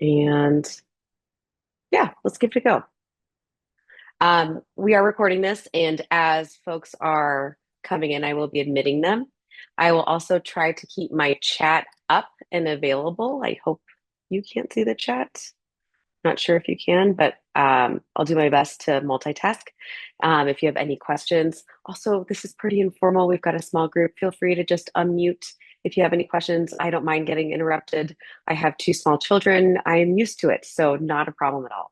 And yeah, let's give it a go. We are recording this, and as folks are coming in, I will be admitting them. I will also try to keep my chat up and available. I hope you can't see the chat. Not sure if you can, but I'll do my best to multitask. If you have any questions, also, this is pretty informal. We've got a small group. Feel free to just unmute if you have any questions. I don't mind getting interrupted. I have two small children. I am used to it, so not a problem at all.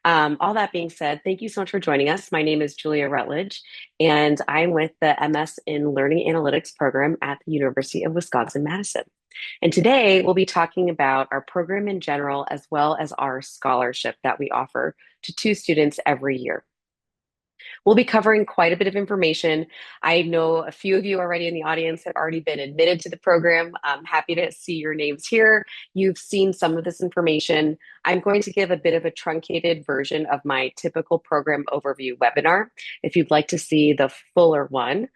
All that being said, thank you so much for joining us. My name is Julia Rutledge, and I'm with the MS in Learning Analytics program at the University of Wisconsin-Madison. And today we'll be talking about our program in general, as well as our scholarship that we offer to two students every year. We'll be covering quite a bit of information. I know a few of you already in the audience have already been admitted to the program. I'm happy to see your names here. You've seen some of this information. I'm going to give a bit of a truncated version of my typical program overview webinar. If you'd like to see the fuller one,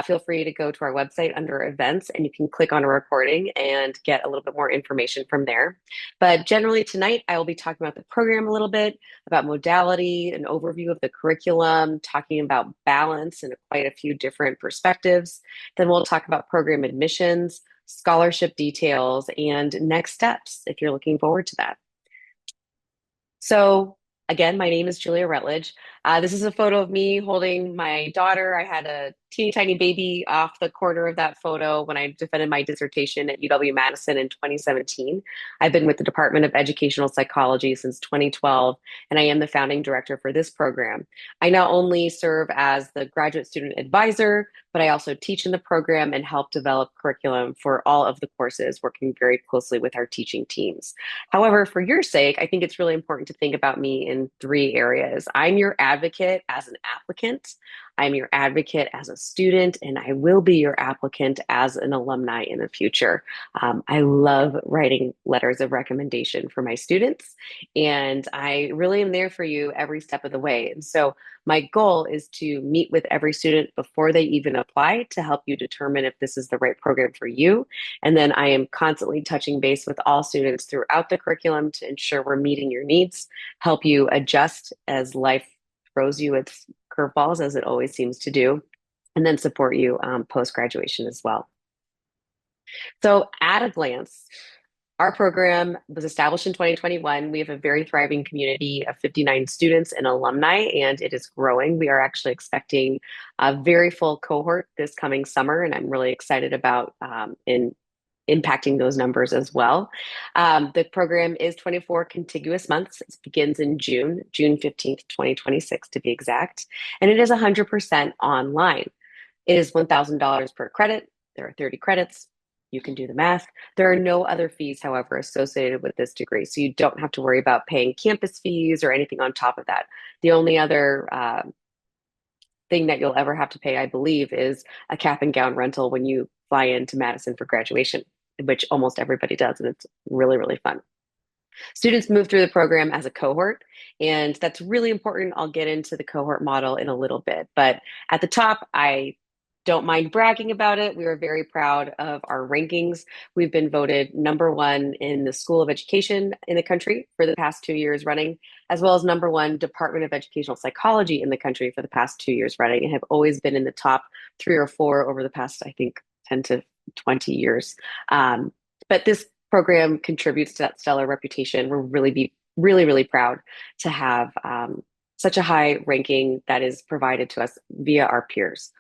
feel free to go to our website under events and you can click on a recording and get a little bit more information from there. But generally tonight, I will be talking about the program a little bit, about modality, an overview of the curriculum, talking about balance and quite a few different perspectives. Then we'll talk about program admissions, scholarship details, and next steps if you're looking forward to that. So again, my name is Julia Rutledge. This is a photo of me holding my daughter. I had a teeny tiny baby off the corner of that photo when I defended my dissertation at UW-Madison in 2017. I've been with the Department of Educational Psychology since 2012, and I am the founding director for this program. I not only serve as the graduate student advisor, but I also teach in the program and help develop curriculum for all of the courses, working very closely with our teaching teams. However, for your sake, I think it's really important to think about me in three areas. I'm your advocate as an applicant, I'm your advocate as a student, and I will be your applicant as an alumni in the future. I love writing letters of recommendation for my students, and I really am there for you every step of the way. And so my goal is to meet with every student before they even apply to help you determine if this is the right program for you. And then I am constantly touching base with all students throughout the curriculum to ensure we're meeting your needs, help you adjust as life throws you its curveballs, as it always seems to do, and then support you post graduation as well. So, at a glance, our program was established in 2021. We have a very thriving community of 59 students and alumni, and it is growing. We are actually expecting a very full cohort this coming summer, and I'm really excited about in impacting those numbers as well. The program is 24 contiguous months. It begins in June 15th, 2026 to be exact, and it is 100% online. It is $1,000 per credit. There are 30 credits. You can do the math. There are no other fees, however, associated with this degree. So you don't have to worry about paying campus fees or anything on top of that. The only other thing that you'll ever have to pay, I believe, is a cap and gown rental when you fly into Madison for graduation, which almost everybody does. And it's really, really fun. Students move through the program as a cohort, and that's really important. I'll get into the cohort model in a little bit. But at the top, I don't mind bragging about it. We are very proud of our rankings. We've been voted number one in the School of Education in the country for the past 2 years running, as well as number one Department of Educational Psychology in the country for the past 2 years running, and have always been in the top three or four over the past, I think, 10 to 20 years. But this program contributes to that stellar reputation. We're really, really proud to have such a high ranking that is provided to us via our peers.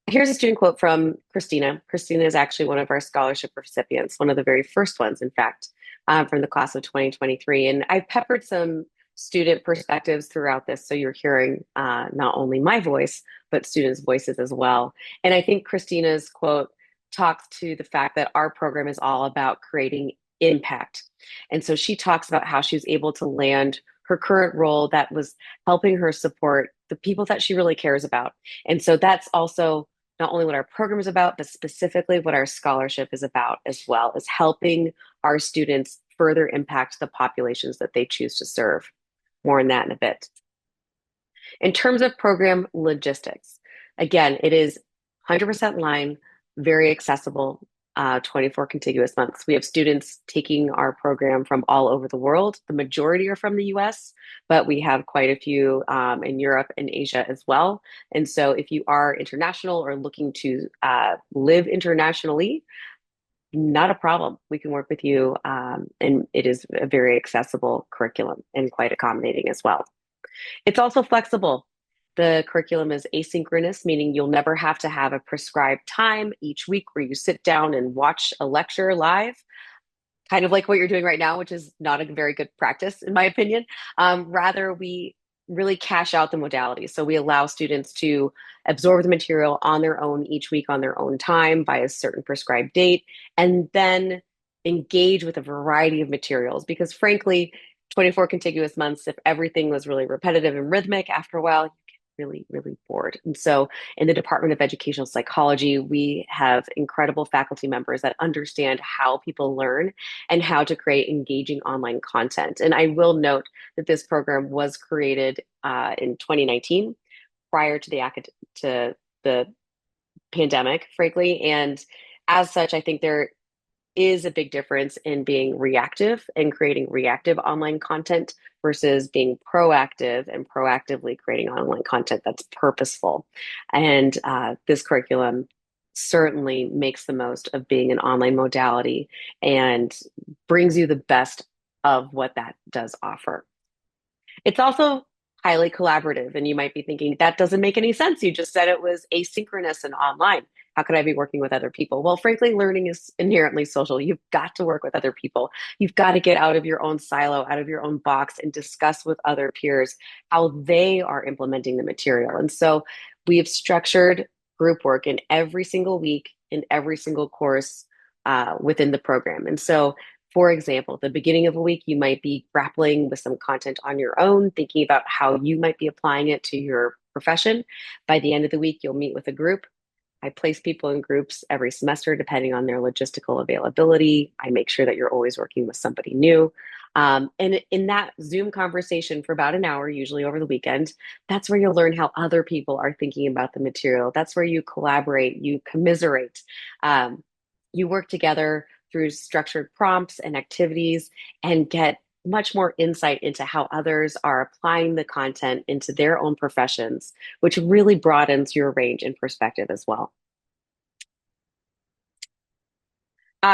Here's a student quote from Christina. Christina is actually one of our scholarship recipients, one of the very first ones, in fact, from the class of 2023. And I've peppered some student perspectives throughout this, so you're hearing not only my voice, but students' voices as well. And I think Christina's quote talks to the fact that our program is all about creating impact. And so she talks about how she was able to land her current role that was helping her support the people that she really cares about. And so that's also not only what our program is about, but specifically what our scholarship is about as well, is helping our students further impact the populations that they choose to serve. More on that in a bit. In terms of program logistics, again, it is 100% online, very accessible. 24 contiguous months. We have students taking our program from all over the world. The majority are from the US, but we have quite a few in Europe and Asia as well. And so if you are international or looking to live internationally, not a problem. We can work with you. And it is a very accessible curriculum and quite accommodating as well. It's also flexible. The curriculum is asynchronous, meaning you'll never have to have a prescribed time each week where you sit down and watch a lecture live, kind of like what you're doing right now, which is not a very good practice, in my opinion. Rather, we really cash out the modalities. So we allow students to absorb the material on their own each week on their own time by a certain prescribed date, and then engage with a variety of materials. Because frankly, 24 contiguous months, if everything was really repetitive and rhythmic, after a while, you get really, really bored. And so in the Department of Educational Psychology, we have incredible faculty members that understand how people learn and how to create engaging online content. And I will note that this program was created in 2019, prior to to the pandemic, frankly. And as such, I think there is a big difference in being reactive and creating reactive online content versus being proactive and proactively creating online content that's purposeful. And this curriculum certainly makes the most of being an online modality and brings you the best of what that does offer. It's also highly collaborative, and you might be thinking, that doesn't make any sense. You just said it was asynchronous and online. How could I be working with other people? Well, frankly, learning is inherently social. You've got to work with other people. You've got to get out of your own silo, out of your own box, and discuss with other peers how they are implementing the material. And so we have structured group work in every single week, in every single course within the program. And so for example, at the beginning of a week, you might be grappling with some content on your own, thinking about how you might be applying it to your profession. By the end of the week, you'll meet with a group. I place people in groups every semester depending on their logistical availability. I make sure that you're always working with somebody new. And in that Zoom conversation for about an hour, usually over the weekend, that's where you'll learn how other people are thinking about the material. That's where you collaborate, you commiserate, you work together through structured prompts and activities and get much more insight into how others are applying the content into their own professions, which really broadens your range and perspective as well.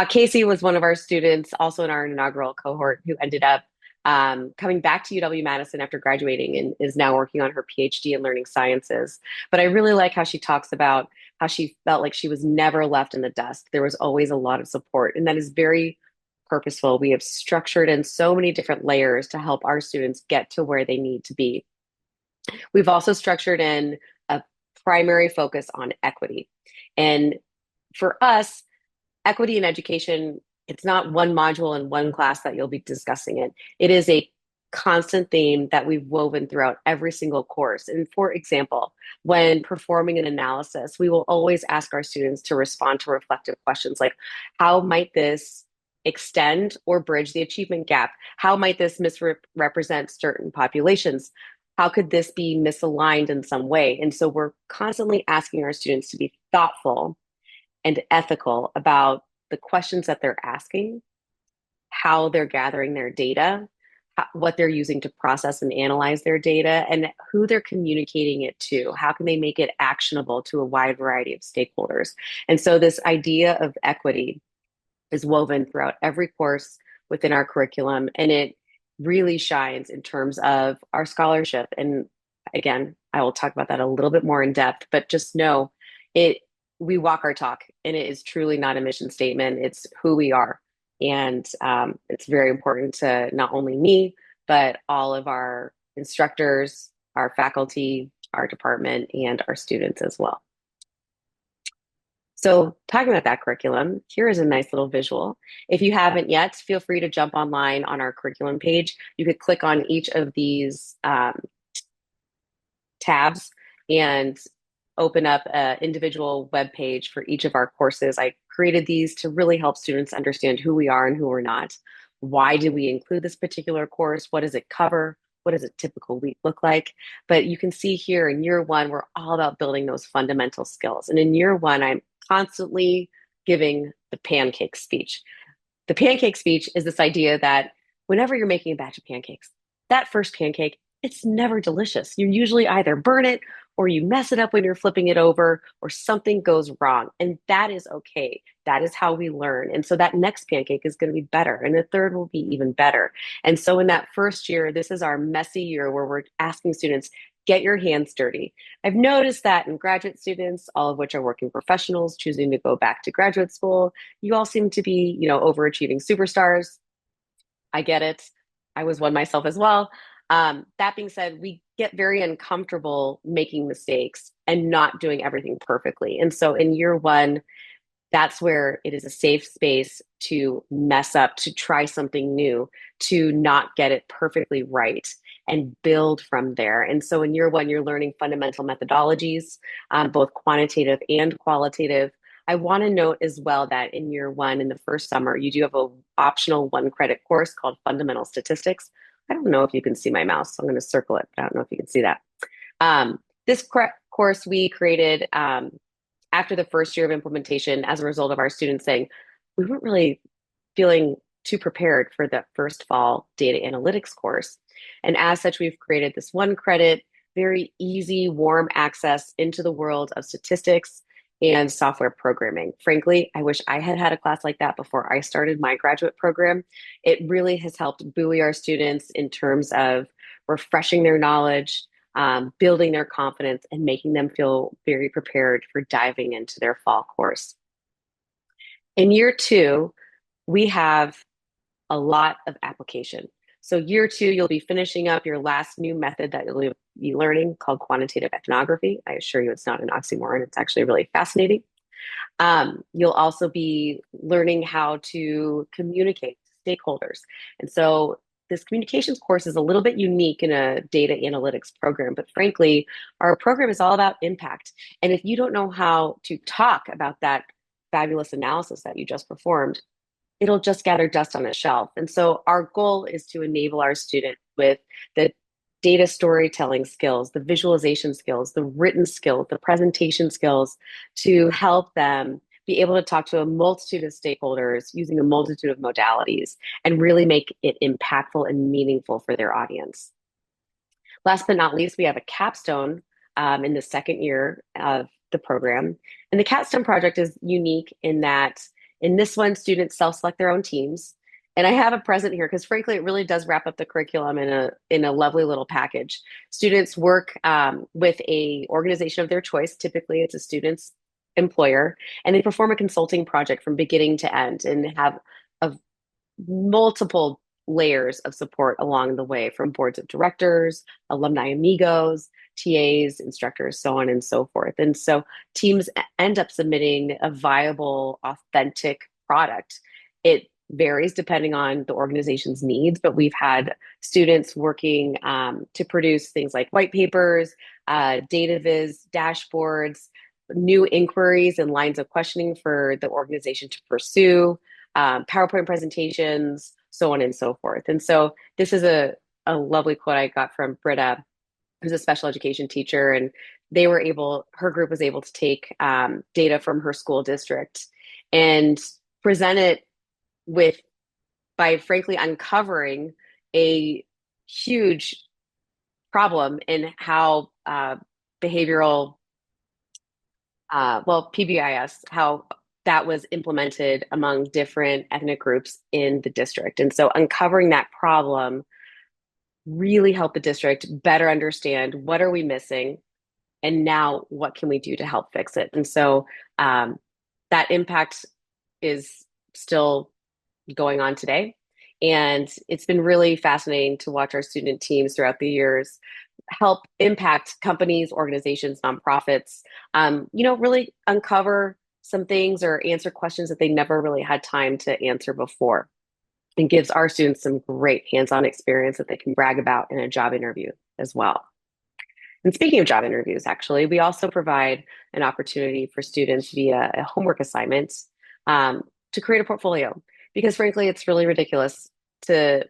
Casey was one of our students, also in our inaugural cohort, who ended up coming back to UW-Madison after graduating and is now working on her PhD in learning sciences. But I really like how she talks about how she felt like she was never left in the dust. There was always a lot of support, and that is very purposeful. We have structured in so many different layers to help our students get to where they need to be. We've also structured in a primary focus on equity. And for us, equity in education, it's not one module in one class that you'll be discussing it. It is a constant theme that we've woven throughout every single course. And for example, when performing an analysis, we will always ask our students to respond to reflective questions like, how might this extend or bridge the achievement gap? How might this misrepresent certain populations? How could this be misaligned in some way? And so we're constantly asking our students to be thoughtful and ethical about the questions that they're asking, how they're gathering their data, what they're using to process and analyze their data, and who they're communicating it to. How can they make it actionable to a wide variety of stakeholders? And so this idea of equity is woven throughout every course within our curriculum, and it really shines in terms of our scholarship. And again, I will talk about that a little bit more in depth, but just know it, we walk our talk, and it is truly not a mission statement. It's who we are. And it's very important to not only me, but all of our instructors, our faculty, our department, and our students as well. So talking about that curriculum, here is a nice little visual. If you haven't yet, feel free to jump online on our curriculum page. You could click on each of these tabs and open up an individual web page for each of our courses. I created these to really help students understand who we are and who we're not. Why did we include this particular course? What does it cover? What does a typical week look like? But you can see here in year one, we're all about building those fundamental skills. And in year one, I'm constantly giving the pancake speech. The pancake speech is this idea that whenever you're making a batch of pancakes, that first pancake, it's never delicious. You usually either burn it or you mess it up when you're flipping it over or something goes wrong. And that is okay. That is how we learn. And so that next pancake is going to be better and the third will be even better. And so in that first year, this is our messy year where we're asking students, get your hands dirty. I've noticed that in graduate students, all of which are working professionals choosing to go back to graduate school, you all seem to be, overachieving superstars. I get it. I was one myself as well. That being said, we get very uncomfortable making mistakes and not doing everything perfectly. And so in year one, that's where it is a safe space to mess up, to try something new, to not get it perfectly right and build from there. And so in year one, you're learning fundamental methodologies, both quantitative and qualitative. I want to note as well that in year one, in the first summer, you do have a optional 1 credit course called Fundamental Statistics. I don't know if you can see my mouse, so I'm going to circle it, but I don't know if you can see that. This course we created after the first year of implementation as a result of our students saying, we weren't really feeling too prepared for the first fall data analytics course. And as such, we've created this 1 credit, very easy, warm access into the world of statistics and software programming. Frankly, I wish I had had a class like that before I started my graduate program. It really has helped buoy our students in terms of refreshing their knowledge, building their confidence, and making them feel very prepared for diving into their fall course. In year two, we have a lot of application. So year two, you'll be finishing up your last new method that you'll be learning called quantitative ethnography. I assure you it's not an oxymoron. It's actually really fascinating. You'll also be learning how to communicate to stakeholders. And so this communications course is a little bit unique in a data analytics program, but frankly, our program is all about impact. And if you don't know how to talk about that fabulous analysis that you just performed, it'll just gather dust on a shelf. And so our goal is to enable our student with the data storytelling skills, the visualization skills, the written skills, the presentation skills to help them be able to talk to a multitude of stakeholders using a multitude of modalities and really make it impactful and meaningful for their audience. Last but not least, we have a capstone in the second year of the program. And the capstone project is unique in that in this one, students self-select their own teams. And I have a present here because frankly, it really does wrap up the curriculum in a lovely little package. Students work with a organization of their choice. Typically, it's a student's employer, and they perform a consulting project from beginning to end and have a multiple layers of support along the way from boards of directors, alumni amigos, TAs, instructors, so on and so forth. And so teams end up submitting a viable, authentic product. It varies depending on the organization's needs, but we've had students working to produce things like white papers, data viz, dashboards, new inquiries and lines of questioning for the organization to pursue, PowerPoint presentations, so on and so forth. And so this is a lovely quote I got from Britta, who's a special education teacher, and her group was able to take data from her school district and present it by frankly uncovering a huge problem in how behavioral, PBIS, how that was implemented among different ethnic groups in the district. And so uncovering that problem really helped the district better understand what are we missing and now what can we do to help fix it. And so that impact is still going on today. And it's been really fascinating to watch our student teams throughout the years help impact companies, organizations, nonprofits, really uncover some things or answer questions that they never really had time to answer before, and gives our students some great hands-on experience that they can brag about in a job interview as well. And speaking of job interviews, actually, we also provide an opportunity for students via a homework assignment to create a portfolio. Because frankly, it's really ridiculous to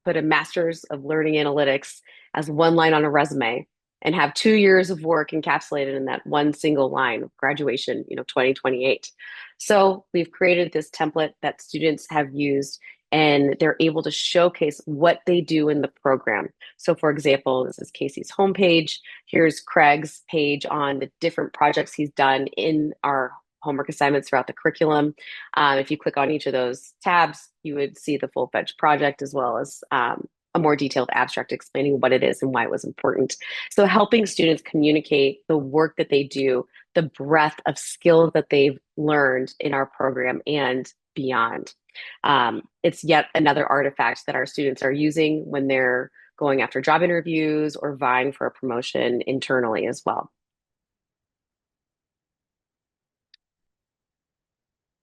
put a master's of learning analytics as one line on a resume and have 2 years of work encapsulated in that one single line of graduation, 2028. So we've created this template that students have used and they're able to showcase what they do in the program. So for example, this is Casey's homepage. Here's Craig's page on the different projects he's done in our homework assignments throughout the curriculum. If you click on each of those tabs, you would see the full-fledged project as well as a more detailed abstract explaining what it is and why it was important. So helping students communicate the work that they do, the breadth of skills that they've learned in our program and beyond. It's yet another artifact that our students are using when they're going after job interviews or vying for a promotion internally as well.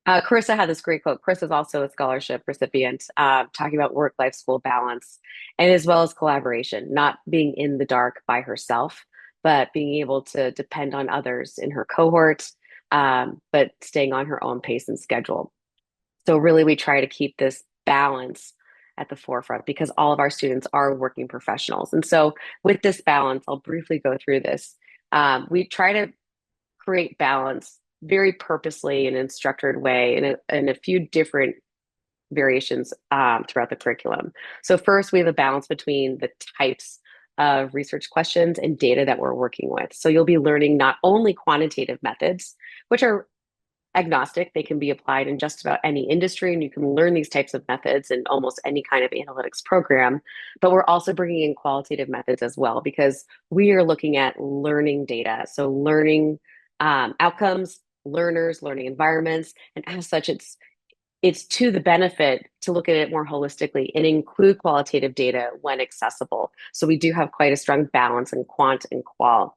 Carissa had this great quote. Chris is also a scholarship recipient, talking about work-life school balance and as well as collaboration, not being in the dark by herself, but being able to depend on others in her cohort, but staying on her own pace and schedule. So really, we try to keep this balance at the forefront because all of our students are working professionals. And so with this balance, I'll briefly go through this. We try to create balance very purposely in an structured way in a few different variations throughout the curriculum. So first, we have a balance between the types of research questions and data that we're working with. So you'll be learning not only quantitative methods, which are agnostic. They can be applied in just about any industry, and you can learn these types of methods in almost any kind of analytics program. But we're also bringing in qualitative methods as well because we are looking at learning data. So learning outcomes, learners, learning environments, and as such, it's to the benefit to look at it more holistically and include qualitative data when accessible. So we do have quite a strong balance in quant and qual.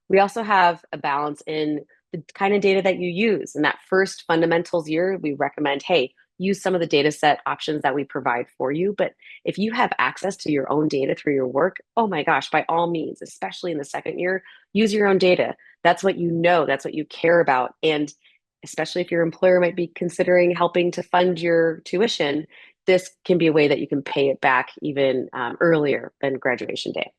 We also have a balance in the kind of data that you use. In that first fundamentals year, we recommend, hey, use some of the data set options that we provide for you. But if you have access to your own data through your work, oh my gosh, by all means, especially in the second year, use your own data. That's what you know, that's what you care about. And especially if your employer might be considering helping to fund your tuition, this can be a way that you can pay it back even earlier than graduation day.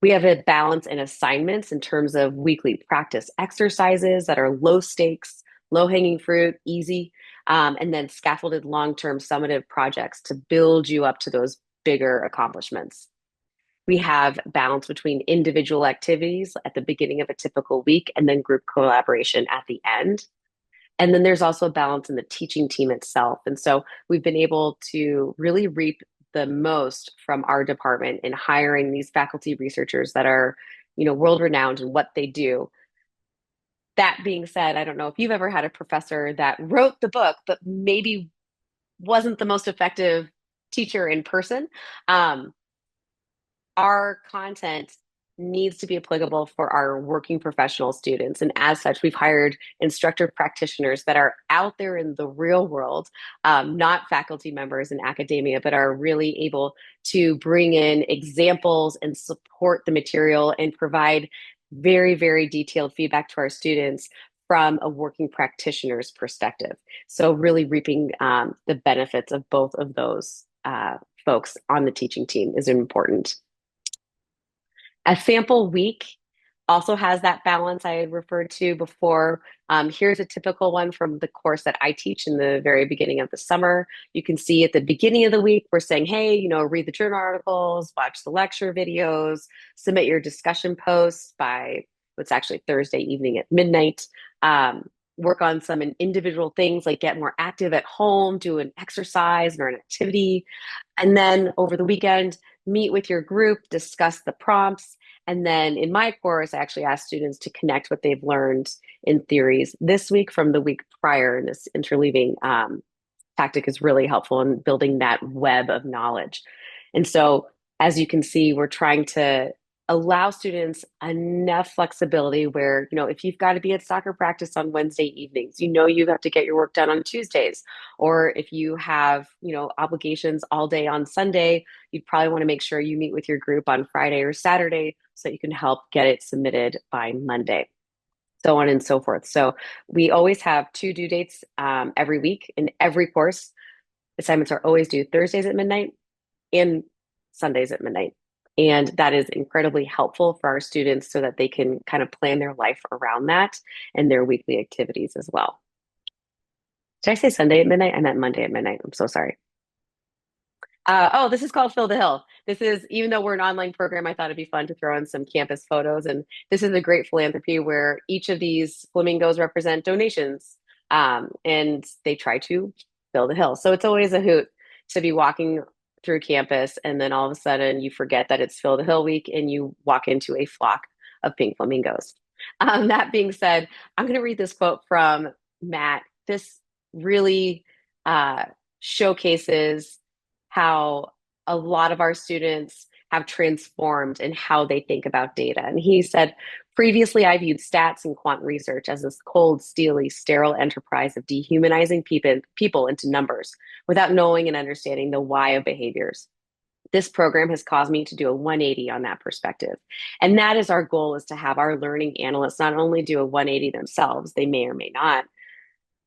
We have a balance in assignments in terms of weekly practice exercises that are low stakes, low hanging fruit, easy, and then scaffolded long term summative projects to build you up to those bigger accomplishments. We have balance between individual activities at the beginning of a typical week and then group collaboration at the end. And then there's also a balance in the teaching team itself. And so we've been able to really reap the most from our department in hiring these faculty researchers that are, world renowned in what they do. That being said, I don't know if you've ever had a professor that wrote the book, but maybe wasn't the most effective teacher in person. Our content needs to be applicable for our working professional students. And as such, we've hired instructor practitioners that are out there in the real world, not faculty members in academia, but are really able to bring in examples and support the material and provide very, very detailed feedback to our students from a working practitioner's perspective. So really reaping the benefits of both of those folks on the teaching team is important. A sample week also has that balance I had referred to before. Here's a typical one from the course that I teach in the very beginning of the summer. You can see at the beginning of the week, we're saying, hey, read the journal articles, watch the lecture videos, submit your discussion posts by what's actually Thursday evening at midnight. Work on some individual things like get more active at home, do an exercise or an activity. And then over the weekend, meet with your group, discuss the prompts. And then in my course, I actually ask students to connect what they've learned in theories this week from the week prior. And this interleaving tactic is really helpful in building that web of knowledge. And so, as you can see, we're trying to allow students enough flexibility where, if you've got to be at soccer practice on Wednesday evenings, you have to get your work done on Tuesdays. Or if you have, obligations all day on Sunday, you'd probably want to make sure you meet with your group on Friday or Saturday so that you can help get it submitted by Monday, so on and so forth. So we always have 2 due dates every week in every course. Assignments are always due Thursdays at midnight and Sundays at midnight. And that is incredibly helpful for our students so that they can kind of plan their life around that and their weekly activities as well. Did I say Sunday at midnight? I meant Monday at midnight. I'm so sorry. Oh, this is called Fill the Hill. This is, even though we're an online program, I thought it'd be fun to throw in some campus photos. And this is a great philanthropy where each of these flamingos represent donations. And they try to fill the hill. So it's always a hoot to be walking through campus and then all of a sudden you forget that it's Fill the Hill week and you walk into a flock of pink flamingos. That being said, I'm going to read this quote from Matt. This really showcases how a lot of our students have transformed in how they think about data. And he said, previously, I viewed stats and quant research as this cold, steely, sterile enterprise of dehumanizing people into numbers without knowing and understanding the why of behaviors. This program has caused me to do a 180 on that perspective. And that is our goal, is to have our learning analysts not only do a 180 themselves, they may or may not,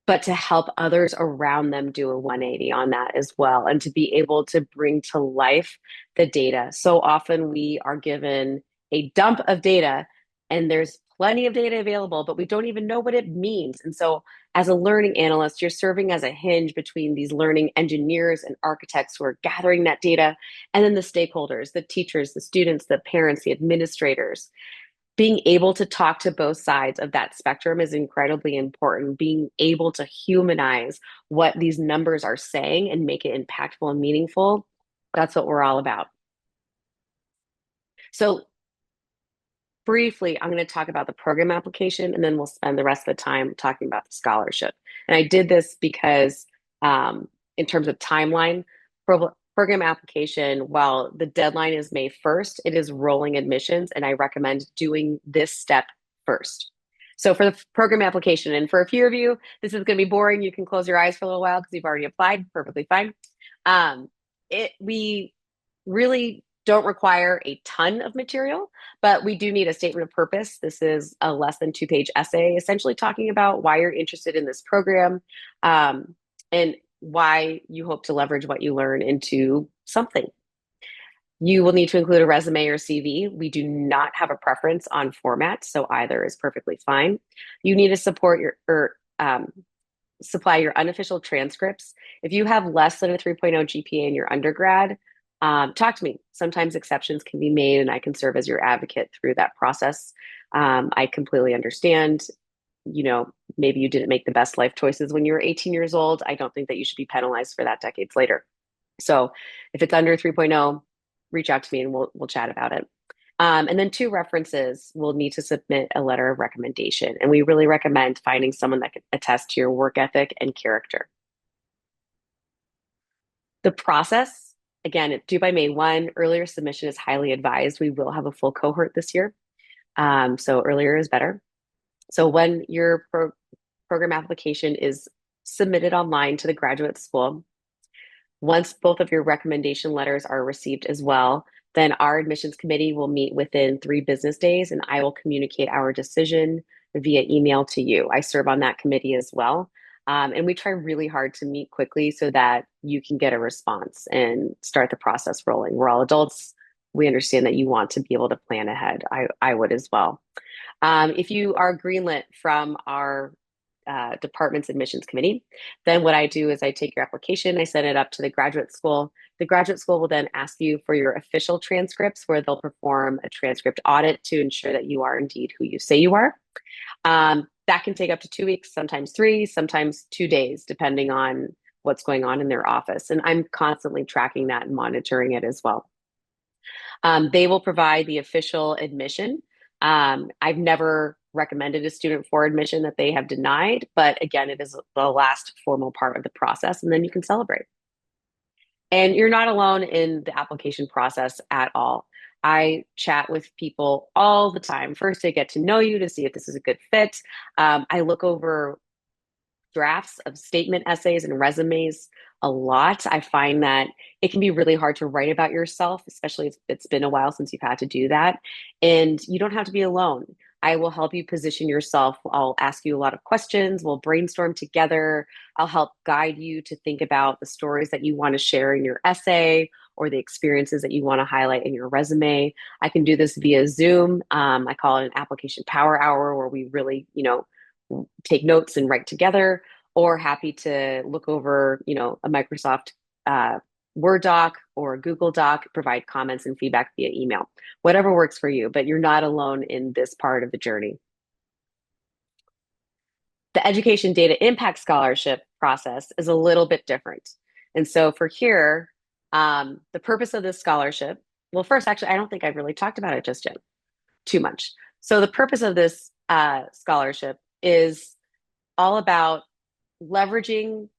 but to help others around them do a 180 on that as well, and to be able to bring to life the data. So often we are given a dump of data and there's plenty of data available, but we don't even know what it means. And so as a learning analyst, you're serving as a hinge between these learning engineers and architects who are gathering that data, and then the stakeholders, the teachers, the students, the parents, the administrators. Being able to talk to both sides of that spectrum is incredibly important. Being able to humanize what these numbers are saying and make it impactful and meaningful, that's what we're all about. So briefly, I'm going to talk about the program application and then we'll spend the rest of the time talking about the scholarship. And I did this because, in terms of timeline, program application, while the deadline is May 1st, it is rolling admissions, and I recommend doing this step first. So for the program application, and for a few of you, this is going to be boring. You can close your eyes for a little while because you've already applied. Perfectly fine. We really don't require a ton of material, but we do need a statement of purpose. This is a less than 2-page essay, essentially talking about why you're interested in this program, and why you hope to leverage what you learn into something. You will need to include a resume or CV. We do not have a preference on format, so either is perfectly fine. You need to supply your unofficial transcripts. If you have less than a 3.0 GPA in your undergrad, talk to me. Sometimes exceptions can be made, and I can serve as your advocate through that process. I completely understand. Maybe you didn't make the best life choices when you were 18 years old. I don't think that you should be penalized for that decades later. So if it's under 3.0, reach out to me and we'll chat about it. And then 2 references will need to submit a letter of recommendation. And we really recommend finding someone that can attest to your work ethic and character. The process, again, due by May 1, earlier submission is highly advised. We will have a full cohort this year. So earlier is better. So when your program application is submitted online to the graduate school, once both of your recommendation letters are received as well, then our admissions committee will meet within 3 business days, and I will communicate our decision via email to you. I serve on that committee as well. And we try really hard to meet quickly so that you can get a response and start the process rolling. We're all adults. We understand that you want to be able to plan ahead. I would as well. If you are greenlit from our department's admissions committee, then what I do is I take your application, I send it up to the graduate school. The graduate school will then ask you for your official transcripts, where they'll perform a transcript audit to ensure that you are indeed who you say you are. That can take up to 2 weeks, sometimes 3, sometimes 2 days, depending on what's going on in their office. And I'm constantly tracking that and monitoring it as well. They will provide the official admission. I've never recommended a student for admission that they have denied, but again, it is the last formal part of the process, and then you can celebrate. And you're not alone in the application process at all. I chat with people all the time. First, I get to know you to see if this is a good fit. I look over drafts of statement essays and resumes a lot. I find that it can be really hard to write about yourself, especially if it's been a while since you've had to do that. And you don't have to be alone. I will help you position yourself. I'll ask you a lot of questions. We'll brainstorm together. I'll help guide you to think about the stories that you want to share in your essay, or the experiences that you want to highlight in your resume. I can do this via Zoom. I call it an application power hour where we really, take notes and write together, or happy to look over, a Microsoft Word doc or a Google Doc, provide comments and feedback via email, whatever works for you, but you're not alone in this part of the journey. The Education Data Impact Scholarship process is a little bit different. And so for here, the purpose of this scholarship, well, first, actually, I don't think I've really talked about it just yet too much. So the purpose of this scholarship is all about leveraging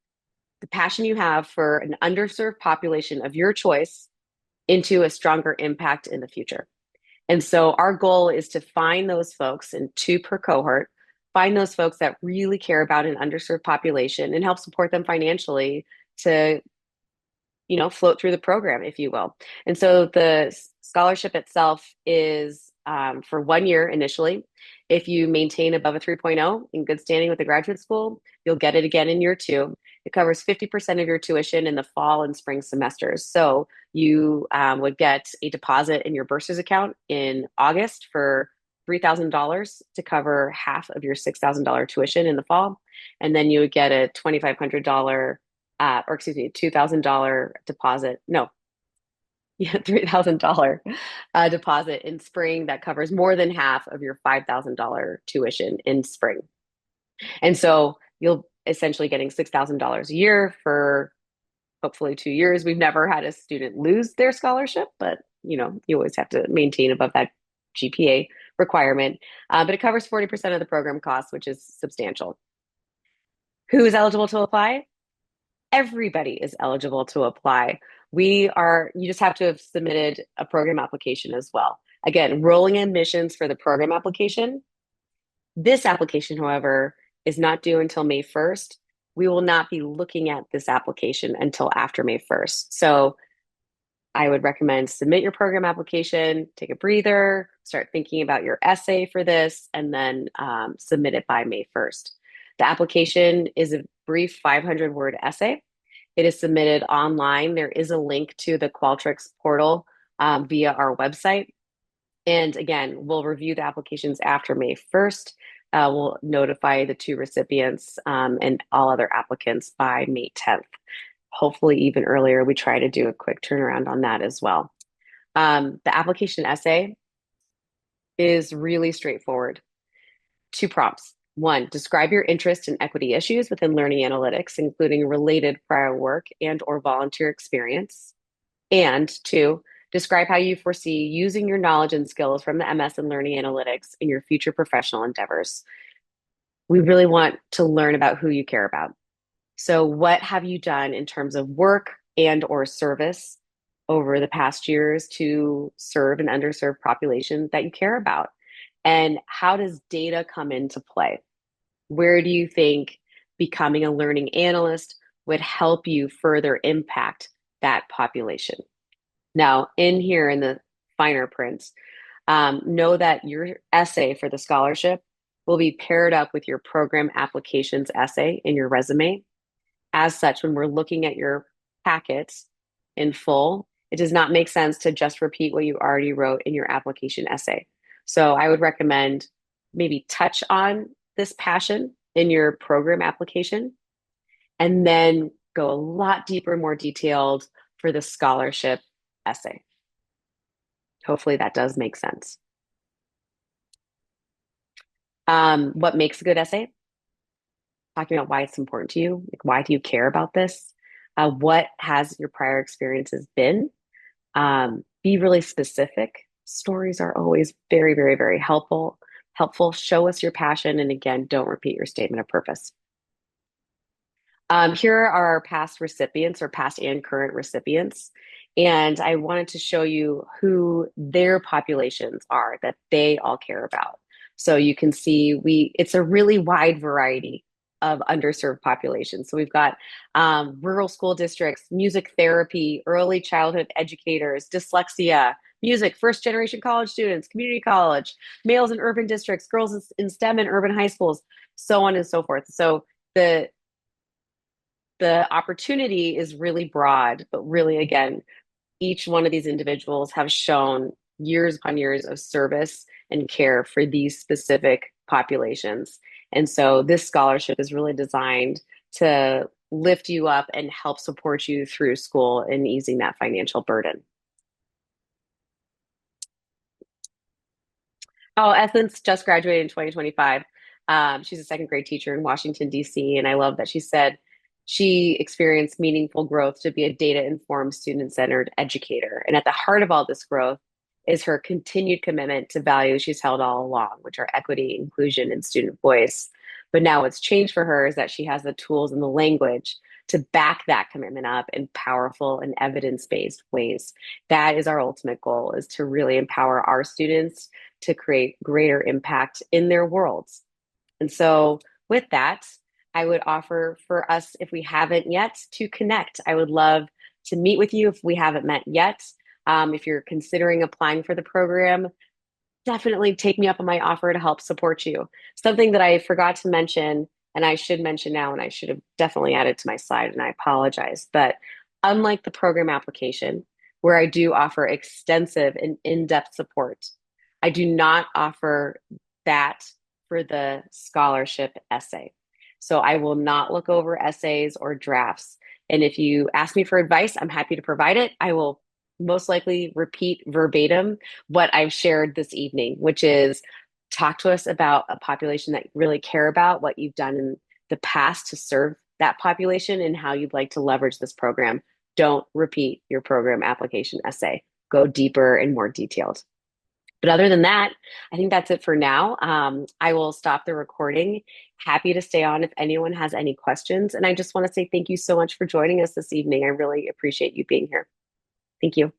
the passion you have for an underserved population of your choice into a stronger impact in the future. And so our goal is to find those folks, in two per cohort, find those folks that really care about an underserved population and help support them financially to, float through the program, if you will. And so the scholarship itself is for 1 year initially. If you maintain above a 3.0 in good standing with the graduate school, you'll get it again in year 2. It covers 50% of your tuition in the fall and spring semesters. So you would get a deposit in your bursar's account in August for $3,000 to cover half of your $6,000 tuition in the fall. And then you would get a $2,500 $2,000 deposit. No, yeah, $3,000 deposit in spring that covers more than half of your $5,000 tuition in spring. And so you'll essentially getting $6,000 a year for hopefully 2 years. We've never had a student lose their scholarship, but you always have to maintain above that GPA requirement. But it covers 40% of the program costs, which is substantial. Who is eligible to apply? Everybody is eligible to apply. You just have to have submitted a program application as well. Again, rolling admissions for the program application. This application, however, is not due until May 1st. We will not be looking at this application until after May 1st. So I would recommend submit your program application, take a breather, start thinking about your essay for this, and then submit it by May 1st. The application is a brief 500-word essay. It is submitted online. There is a link to the Qualtrics portal via our website. And again, we'll review the applications after May 1st. We'll notify the 2 recipients and all other applicants by May 10th. Hopefully even earlier. We try to do a quick turnaround on that as well. The application essay is really straightforward. 2 prompts. 1, describe your interest in equity issues within learning analytics, including related prior work and or volunteer experience. And 2, describe how you foresee using your knowledge and skills from the MS in learning analytics in your future professional endeavors. We really want to learn about who you care about. So what have you done in terms of work and or service over the past years to serve an underserved population that you care about? And how does data come into play? Where do you think becoming a learning analyst would help you further impact that population? Now, in here in the finer print, know that your essay for the scholarship will be paired up with your program applications essay in your resume. As such, when we're looking at your packets in full, it does not make sense to just repeat what you already wrote in your application essay. So I would recommend maybe touch on this passion in your program application, and then go a lot deeper, more detailed for the scholarship essay. Hopefully that does make sense. What makes a good essay? Talking about why it's important to you. Like, why do you care about this? What has your prior experiences been? Be really specific. Stories are always very, very, very helpful. Show us your passion. And again, don't repeat your statement of purpose. Here are our past recipients, or past and current recipients. And I wanted to show you who their populations are that they all care about. So you can see it's a really wide variety of underserved populations. So we've got rural school districts, music therapy, early childhood educators, dyslexia, music, first generation college students, community college, males in urban districts, girls in STEM and urban high schools, so on and so forth. So the opportunity is really broad, but really, again, each one of these individuals have shown years upon years of service and care for these specific populations. And so this scholarship is really designed to lift you up and help support you through school and easing that financial burden. Oh, Essence just graduated in 2025. She's a second grade teacher in Washington, D.C. And I love that she said she experienced meaningful growth to be a data informed, student centered educator. And at the heart of all this growth is her continued commitment to values she's held all along, which are equity, inclusion, and student voice. But now what's changed for her is that she has the tools and the language to back that commitment up in powerful and evidence based ways. That is our ultimate goal, is to really empower our students to create greater impact in their worlds. And so, with that, I would offer for us, if we haven't yet, to connect. I would love to meet with you if we haven't met yet. If you're considering applying for the program, definitely take me up on my offer to help support you. Something that I forgot to mention, and I should mention now, and I should have definitely added to my slide, and I apologize. But unlike the program application, where I do offer extensive and in depth support, I do not offer that for the scholarship essay. So I will not look over essays or drafts. And if you ask me for advice, I'm happy to provide it. I will most likely repeat verbatim what I've shared this evening, which is talk to us about a population that you really care about, what you've done in the past to serve that population, and how you'd like to leverage this program. Don't repeat your program application essay. Go deeper and more detailed. But other than that, I think that's it for now. I will stop the recording. Happy to stay on if anyone has any questions. And I just want to say thank you so much for joining us this evening. I really appreciate you being here. Thank you.